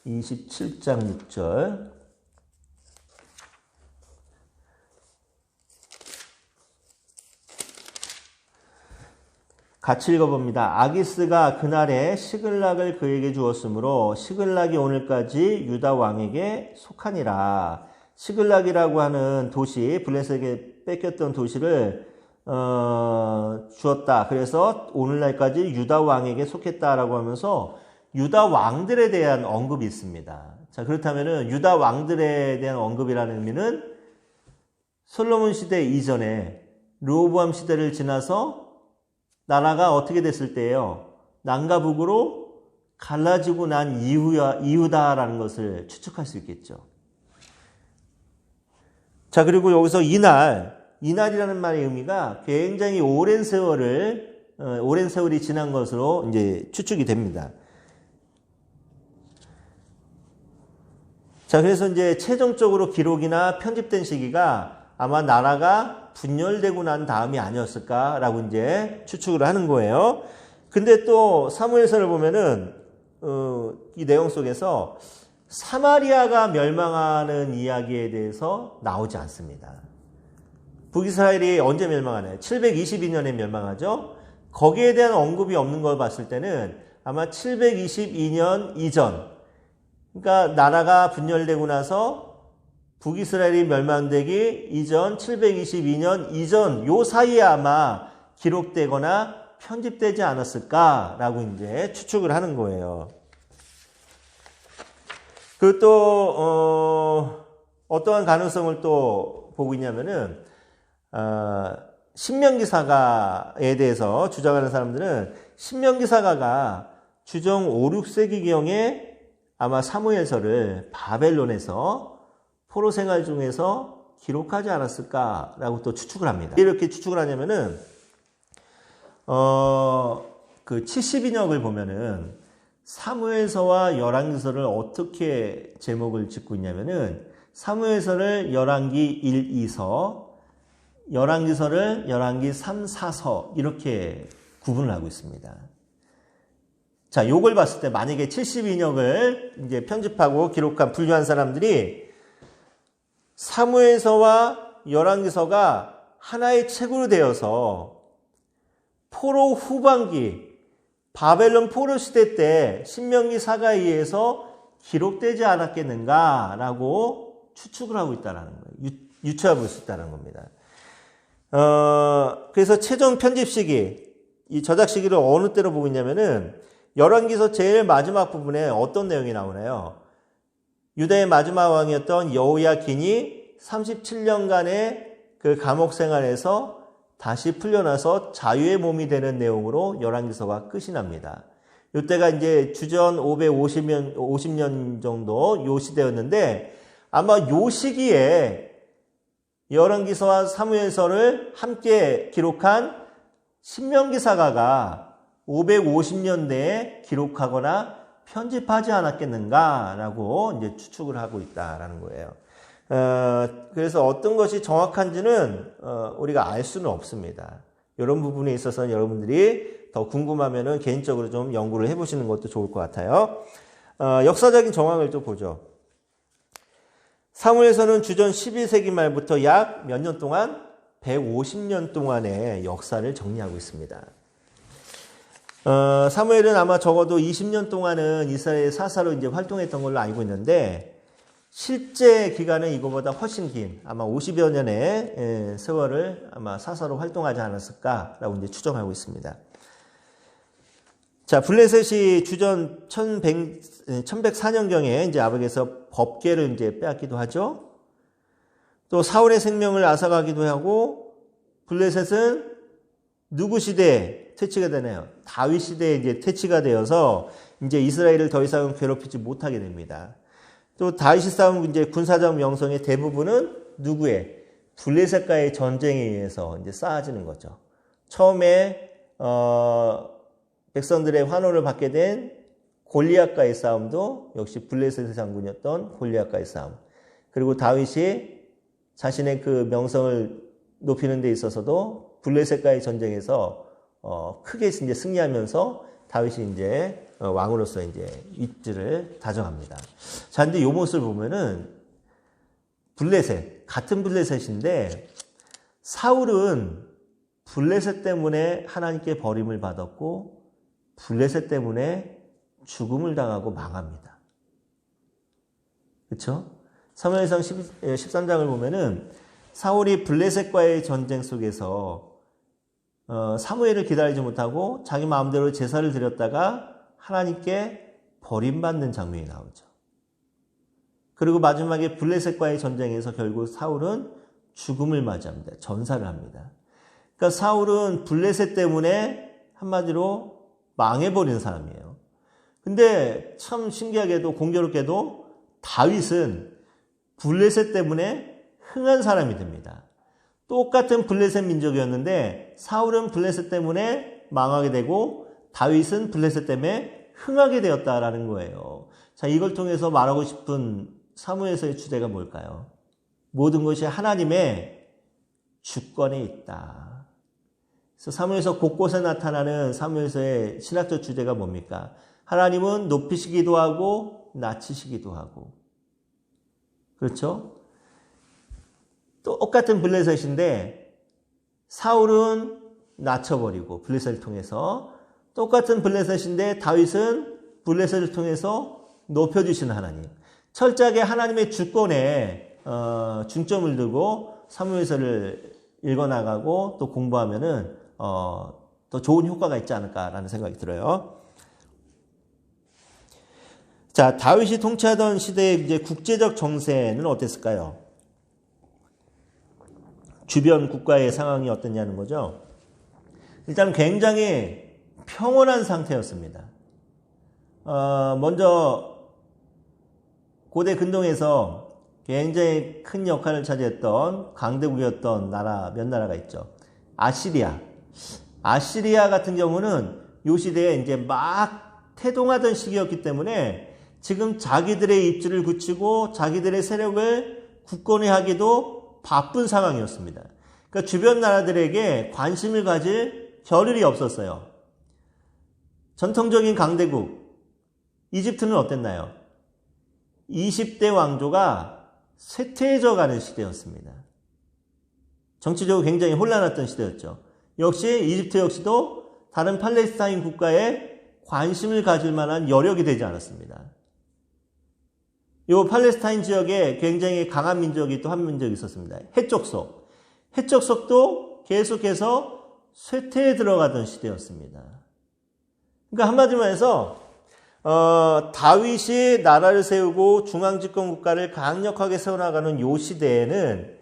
27장 6절. 같이 읽어봅니다. 아기스가 그날에 시글락을 그에게 주었으므로 시글락이 오늘까지 유다 왕에게 속하니라. 시글락이라고 하는 도시, 블레셋에게 뺏겼던 도시를 주었다. 그래서 오늘날까지 유다 왕에게 속했다라고 하면서 유다 왕들에 대한 언급이 있습니다. 자, 그렇다면은 유다 왕들에 대한 언급이라는 의미는 솔로몬 시대 이전에 르호보암 시대를 지나서 나라가 어떻게 됐을 때예요? 남과 북으로 갈라지고 난 이후다라는 것을 추측할 수 있겠죠. 자, 그리고 여기서 이날이라는 말의 의미가 굉장히 오랜 세월이 지난 것으로 이제 추측이 됩니다. 자, 그래서 이제 최종적으로 기록이나 편집된 시기가 아마 나라가 분열되고 난 다음이 아니었을까라고 이제 추측을 하는 거예요. 근데 또 사무엘서를 보면은 이 내용 속에서 사마리아가 멸망하는 이야기에 대해서 나오지 않습니다. 북이스라엘이 언제 멸망하나요? 722년에 멸망하죠. 거기에 대한 언급이 없는 걸 봤을 때는 아마 722년 이전, 그러니까 나라가 분열되고 나서 북이스라엘이 멸망되기 이전 722년 이전 요 사이에 아마 기록되거나 편집되지 않았을까라고 이제 추측을 하는 거예요. 그리고 또 어떠한 가능성을 또 보고 있냐면은 신명기사가에 대해서 주장하는 사람들은 신명기사가가 주정 5, 6세기경에 아마 사무엘서를 바벨론에서 포로 생활 중에서 기록하지 않았을까라고 또 추측을 합니다. 이렇게 추측을 하냐면은 그 72역을 보면은 사무엘서와 열왕기서를 어떻게 제목을 짓고 있냐면은 사무엘서를 열왕기 1, 2서, 열왕기서를 열왕기 3, 4서 이렇게 구분을 하고 있습니다. 자, 요걸 봤을 때 만약에 72역을 이제 편집하고 기록한 분류한 사람들이 사무엘서와 열왕기서가 하나의 책으로 되어서 포로 후반기 바벨론 포로 시대 때 신명기 사가에 의해서 기록되지 않았겠는가라고 추측을 하고 있다는 거예요. 유추해 볼 수 있다는 겁니다. 그래서 최종 편집 시기, 이 저작 시기를 어느 때로 보고 있냐면은 열왕기서 제일 마지막 부분에 어떤 내용이 나오나요? 유다의 마지막 왕이었던 여호야긴이 37년간의 그 감옥 생활에서 다시 풀려나서 자유의 몸이 되는 내용으로 열왕기서가 끝이 납니다. 이때가 이제 주전 50년 정도 요 시대였는데 아마 요 시기에 열왕기서와 사무엘서를 함께 기록한 신명기사가가 550년대에 기록하거나 편집하지 않았겠는가라고 이제 추측을 하고 있다라는 거예요. 그래서 어떤 것이 정확한지는 우리가 알 수는 없습니다. 이런 부분에 있어서는 여러분들이 더 궁금하면은 개인적으로 좀 연구를 해보시는 것도 좋을 것 같아요. 역사적인 정황을 좀 보죠. 사무엘서는 주전 12세기 말부터 약 몇 년 동안 150년 동안의 역사를 정리하고 있습니다. 사무엘은 아마 적어도 20년 동안은 이스라엘 사사로 이제 활동했던 걸로 알고 있는데 실제 기간은 이거보다 훨씬 긴 아마 50여 년의 세월을 아마 사사로 활동하지 않았을까라고 이제 추정하고 있습니다. 자, 블레셋이 주전 1104년경에 이제 아벡에서 법궤를 이제 빼앗기도 하죠. 또 사울의 생명을 앗아가기도 하고 블레셋은 누구 시대에 퇴치가 되나요? 다윗 시대에 이제 퇴치가 되어서 이제 이스라엘을 더 이상 괴롭히지 못하게 됩니다. 또 다윗이 싸운 이제 군사적 명성의 대부분은 누구의? 블레셋과의 전쟁에 의해서 이제 쌓아지는 거죠. 처음에 백성들의 환호를 받게 된 골리앗과의 싸움도 역시 블레셋의 장군이었던 골리앗과의 싸움. 그리고 다윗이 자신의 그 명성을 높이는 데 있어서도 블레셋과의 전쟁에서 크게 이제 승리하면서 다윗이 이제 왕으로서 이제 위치를 다정합니다. 자, 근데 요 모습을 보면은 같은 블레셋인데 사울은 블레셋 때문에 하나님께 버림을 받았고 블레셋 때문에 죽음을 당하고 망합니다. 그렇죠? 사무엘상 13장을 보면은 사울이 블레셋과의 전쟁 속에서 사무엘을 기다리지 못하고 자기 마음대로 제사를 드렸다가 하나님께 버림받는 장면이 나오죠. 그리고 마지막에 블레셋과의 전쟁에서 결국 사울은 죽음을 맞이합니다. 전사를 합니다. 그러니까 사울은 블레셋 때문에 한마디로 망해버린 사람이에요. 근데 참 신기하게도 공교롭게도 다윗은 블레셋 때문에 흥한 사람이 됩니다. 똑같은 블레셋 민족이었는데 사울은 블레셋 때문에 망하게 되고 다윗은 블레셋 때문에 흥하게 되었다라는 거예요. 자, 이걸 통해서 말하고 싶은 사무엘서의 주제가 뭘까요? 모든 것이 하나님의 주권에 있다. 그래서 사무엘서 곳곳에 나타나는 사무엘서의 신학적 주제가 뭡니까? 하나님은 높이시기도 하고 낮추시기도 하고. 그렇죠? 똑같은 블레셋인데 사울은 낮춰버리고 블레셋을 통해서 똑같은 블레셋인데 다윗은 블레셋을 통해서 높여주시는 하나님. 철저하게 하나님의 주권에 중점을 두고 사무엘서를 읽어나가고 또 공부하면은 더 좋은 효과가 있지 않을까라는 생각이 들어요. 자, 다윗이 통치하던 시대의 이제 국제적 정세는 어땠을까요? 주변 국가의 상황이 어땠냐는 거죠. 일단 굉장히 평온한 상태였습니다. 먼저 고대 근동에서 굉장히 큰 역할을 차지했던 강대국이었던 나라 몇 나라가 있죠. 아시리아. 아시리아 같은 경우는 이 시대에 이제 막 태동하던 시기였기 때문에 지금 자기들의 입지를 굳히고 자기들의 세력을 굳건히하기도 바쁜 상황이었습니다. 그러니까 주변 나라들에게 관심을 가질 겨를이 없었어요. 전통적인 강대국 이집트는 어땠나요? 20대 왕조가 쇠퇴해져 가는 시대였습니다. 정치적으로 굉장히 혼란했던 시대였죠. 역시 이집트 역시도 다른 팔레스타인 국가에 관심을 가질 만한 여력이 되지 않았습니다. 이 팔레스타인 지역에 굉장히 강한 민족이 또 한 민족이 있었습니다. 해족속. 해족속도 계속해서 쇠퇴에 들어가던 시대였습니다. 그러니까 한마디로 해서 다윗이 나라를 세우고 중앙집권 국가를 강력하게 세워나가는 이 시대에는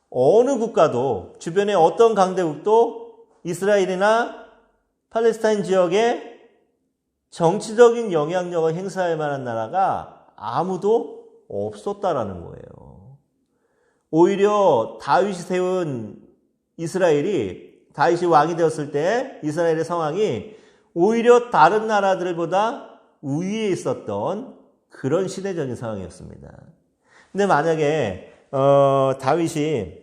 어느 국가도 주변의 어떤 강대국도 이스라엘이나 팔레스타인 지역에 정치적인 영향력을 행사할 만한 나라가 아무도 없었다라는 거예요. 오히려 다윗이 세운 다윗이 왕이 되었을 때 이스라엘의 상황이 오히려 다른 나라들보다 우위에 있었던 그런 시대적인 상황이었습니다. 근데 만약에 다윗이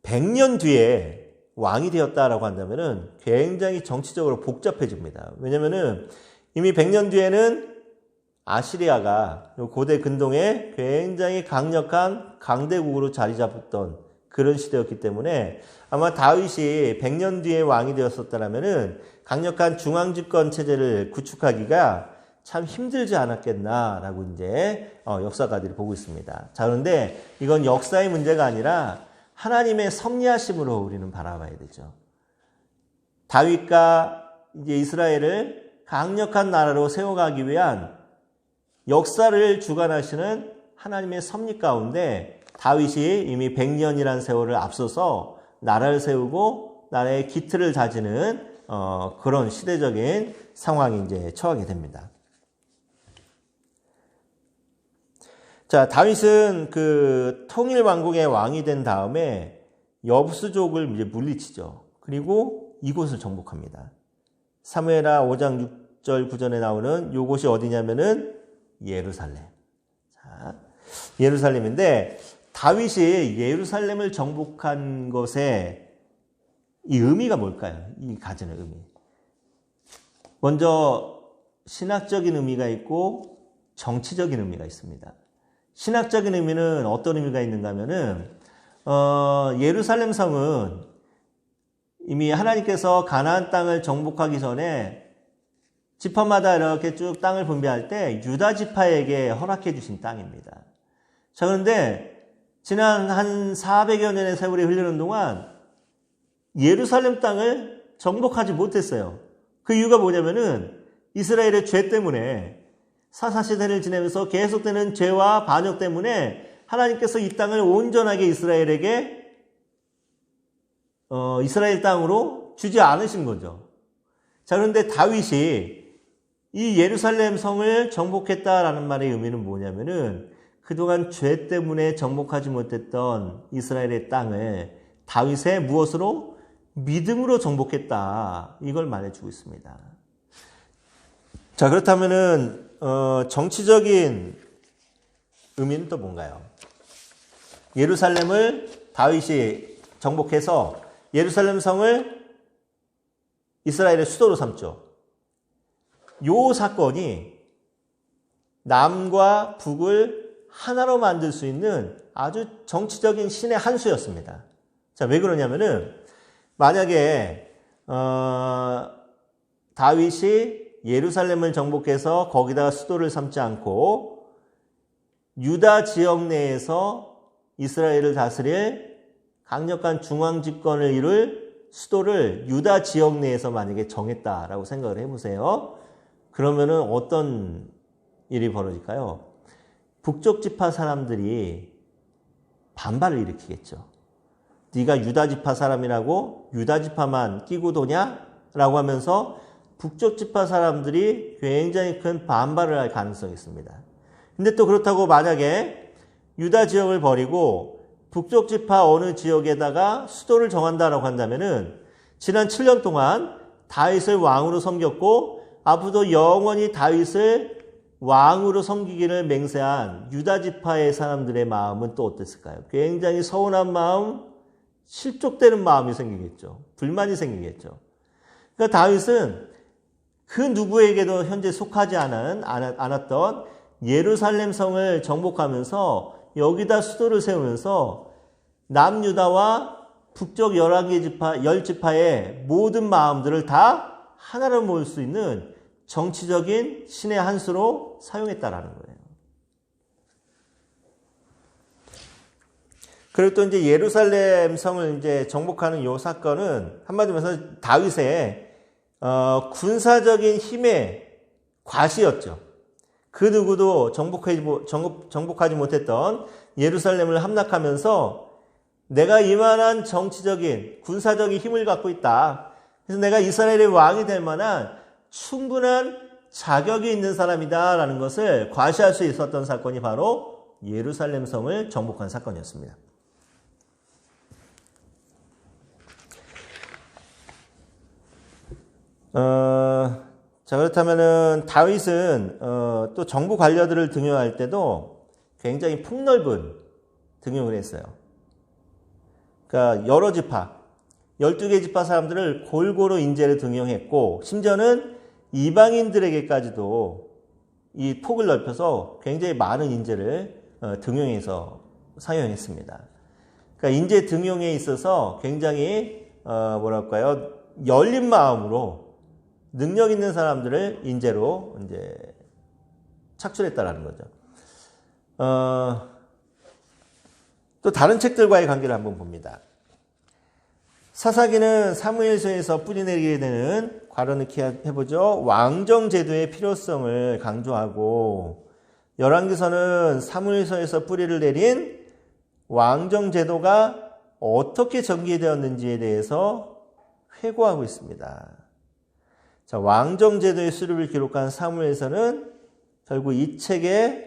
100년 뒤에 왕이 되었다라고 한다면은 굉장히 정치적으로 복잡해집니다. 왜냐면은 이미 100년 뒤에는 아시리아가 고대 근동에 굉장히 강력한 강대국으로 자리 잡았던 그런 시대였기 때문에 아마 다윗이 100년 뒤에 왕이 되었었다면은 강력한 중앙집권 체제를 구축하기가 참 힘들지 않았겠나라고 이제 역사가들이 보고 있습니다. 자, 그런데 이건 역사의 문제가 아니라 하나님의 섭리하심으로 우리는 바라봐야 되죠. 다윗과 이제 이스라엘을 강력한 나라로 세워가기 위한 역사를 주관하시는 하나님의 섭리 가운데 다윗이 이미 100년이라는 세월을 앞서서 나라를 세우고 나라의 기틀을 다지는 그런 시대적인 상황이 이제 처하게 됩니다. 자, 다윗은 그 통일 왕국의 왕이 된 다음에 여부스족을 이제 물리치죠. 그리고 이곳을 정복합니다. 사무엘하 5장 6절 9절에 나오는 이곳이 어디냐면은 예루살렘. 자, 예루살렘인데 다윗이 예루살렘을 정복한 것의 이 의미가 뭘까요? 이 가지는 의미. 먼저 신학적인 의미가 있고 정치적인 의미가 있습니다. 신학적인 의미는 어떤 의미가 있는가 하면은 예루살렘 성은 이미 하나님께서 가나안 땅을 정복하기 전에 지파마다 이렇게 쭉 땅을 분배할 때 유다 지파에게 허락해 주신 땅입니다. 자, 그런데 지난 한 400여 년의 세월이 흐르는 동안 예루살렘 땅을 정복하지 못했어요. 그 이유가 뭐냐면은 이스라엘의 죄 때문에 사사시대를 지내면서 계속되는 죄와 반역 때문에 하나님께서 이 땅을 온전하게 이스라엘에게 이스라엘 땅으로 주지 않으신 거죠. 자, 그런데 다윗이 이 예루살렘 성을 정복했다라는 말의 의미는 뭐냐면은 그동안 죄 때문에 정복하지 못했던 이스라엘의 땅을 다윗의 무엇으로? 믿음으로 정복했다. 이걸 말해주고 있습니다. 자, 그렇다면은 정치적인 의미는 또 뭔가요? 예루살렘을 다윗이 정복해서 예루살렘 성을 이스라엘의 수도로 삼죠. 요 사건이 남과 북을 하나로 만들 수 있는 아주 정치적인 신의 한 수였습니다. 자, 왜 그러냐면은 만약에 다윗이 예루살렘을 정복해서 거기다가 수도를 삼지 않고 유다 지역 내에서 이스라엘을 다스릴 강력한 중앙 집권을 이룰 수도를 유다 지역 내에서 만약에 정했다라고 생각을 해보세요. 그러면은 어떤 일이 벌어질까요? 북쪽 지파 사람들이 반발을 일으키겠죠. 네가 유다지파 사람이라고 유다지파만 끼고 도냐? 라고 하면서 북쪽 지파 사람들이 굉장히 큰 반발을 할 가능성이 있습니다. 근데 또 그렇다고 만약에 유다 지역을 버리고 북쪽 지파 어느 지역에다가 수도를 정한다라고 한다면은 지난 7년 동안 다윗을 왕으로 섬겼고 앞으로도 영원히 다윗을 왕으로 섬기기를 맹세한 유다 지파의 사람들의 마음은 또 어땠을까요? 굉장히 서운한 마음, 실족되는 마음이 생기겠죠. 불만이 생기겠죠. 그러니까 다윗은 그 누구에게도 현재 속하지 않았던 예루살렘 성을 정복하면서 여기다 수도를 세우면서 남유다와 북쪽 11개 지파, 10지파의 모든 마음들을 다 하나로 모을 수 있는 정치적인 신의 한 수로 사용했다라는 거예요. 그리고 또 이제 예루살렘 성을 이제 정복하는 이 사건은 한마디로 해서 다윗의 군사적인 힘의 과시였죠. 그 누구도 정복하지 못했던 예루살렘을 함락하면서 내가 이만한 정치적인 군사적인 힘을 갖고 있다. 그래서 내가 이스라엘의 왕이 될 만한 충분한 자격이 있는 사람이다라는 것을 과시할 수 있었던 사건이 바로 예루살렘 성을 정복한 사건이었습니다. 자, 그렇다면은 다윗은 또 정부 관료들을 등용할 때도 굉장히 폭넓은 등용을 했어요. 그러니까 여러 지파, 12개 지파 사람들을 골고루 인재를 등용했고 심지어는 이방인들에게까지도 이 폭을 넓혀서 굉장히 많은 인재를 등용해서 사용했습니다. 그러니까 인재 등용에 있어서 굉장히 열린 마음으로 능력 있는 사람들을 인재로 이제 착출했다라는 거죠. 또 다른 책들과의 관계를 한번 봅니다. 사사기는 사무엘서에서 뿌리내리게 되는 괄호넣기 해보죠. 왕정제도의 필요성을 강조하고 열왕기서는 사무엘서에서 뿌리를 내린 왕정제도가 어떻게 전개되었는지에 대해서 회고하고 있습니다. 자, 왕정제도의 수립을 기록한 사무엘서는 결국 이 책의